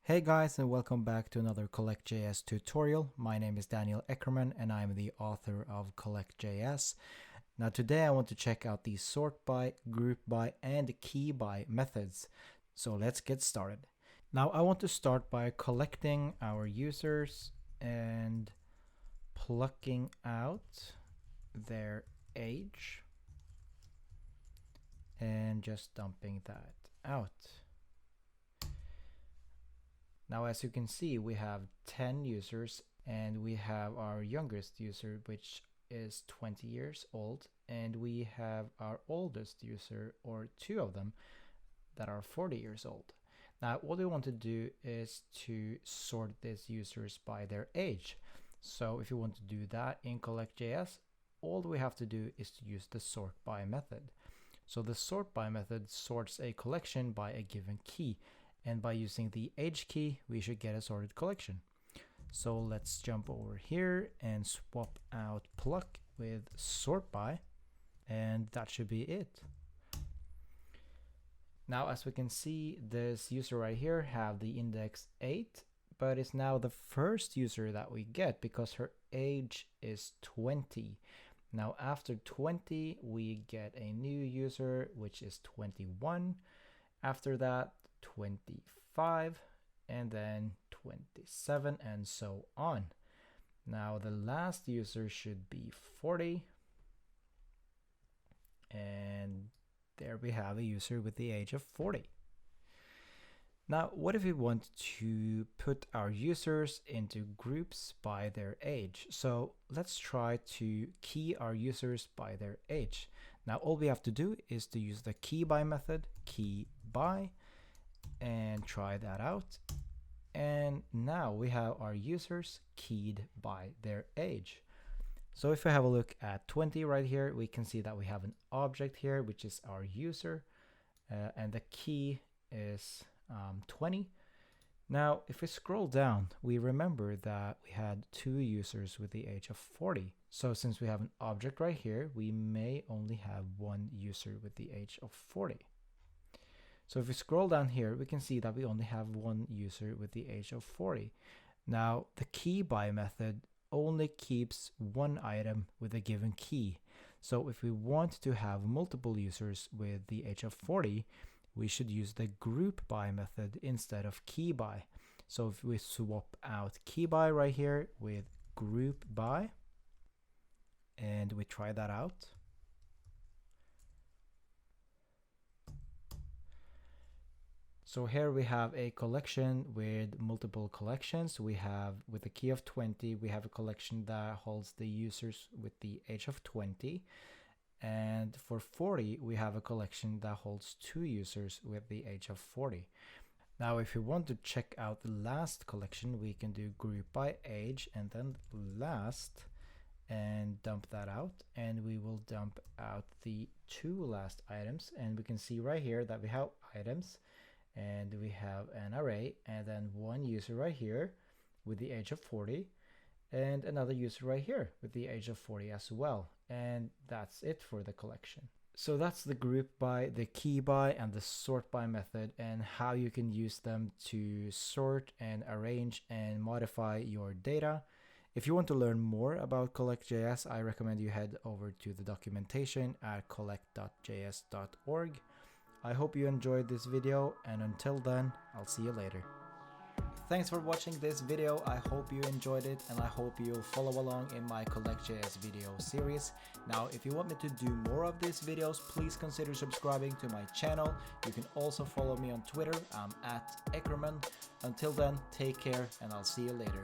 Hey guys, and welcome back to another Collect.js tutorial. My name is Daniel Eckerman and I'm the author of Collect.js. Now today I want to check out the sortBy, groupBy, and keyBy methods. So let's get started. Now I want to start by collecting our users and plucking out their age and just dumping that out. Now, as you can see, we have 10 users and we have our youngest user, which is 20 years old, and we have our oldest user, or two of them, that are 40 years old. Now, what we want to do is to sort these users by their age. So if you want to do that in Collect.js, all we have to do is to use the sortBy method. So the sortBy method sorts a collection by a given key. And by using the age key, we should get a sorted collection. So let's jump over here and swap out pluck with sortBy, and that should be it. Now, as we can see, this user right here have the index 8, but it's now the first user that we get because her age is 20. Now, after 20, we get a new user, which is 21. After that, 25, and then 27, and so on. Now the last user should be 40, and there we have a user with the age of 40. Now what if we want to put our users into groups by their age? So let's try to key our users by their age. Now all we have to do is to use the keyBy method, keyBy, and try that out. And now we have our users keyed by their age. So if we have a look at 20 right here, we can see that we have an object here, which is our user, and the key is 20. Now, if we scroll down, we remember that we had two users with the age of 40. So since we have an object right here, we may only have one user with the age of 40. So if we scroll down here, we can see that we only have one user with the age of 40. Now, the keyBy method only keeps one item with a given key. So if we want to have multiple users with the age of 40, we should use the groupBy method instead of keyBy. So if we swap out keyBy right here with groupBy, and we try that out, so here we have a collection with multiple collections. We have, with a key of 20, we have a collection that holds the users with the age of 20. And for 40, we have a collection that holds two users with the age of 40. Now, if you want to check out the last collection, we can do group by age and then last and dump that out. And we will dump out the two last items. And we can see right here that we have items, and we have an array, and then one user right here with the age of 40, and another user right here with the age of 40 as well. And that's it for the collection. So that's the groupBy, the keyBy, and the sortBy method, and how you can use them to sort and arrange and modify your data. If you want to learn more about Collect.js, I recommend you head over to the documentation at collect.js.org. I hope you enjoyed this video, and until then, I'll see you later. Thanks for watching this video. I hope you enjoyed it, and I hope you'll follow along in my Collect.js video series. Now, if you want me to do more of these videos, please consider subscribing to my channel. You can also follow me on Twitter. I'm @Eckerman. Until then, take care, and I'll see you later.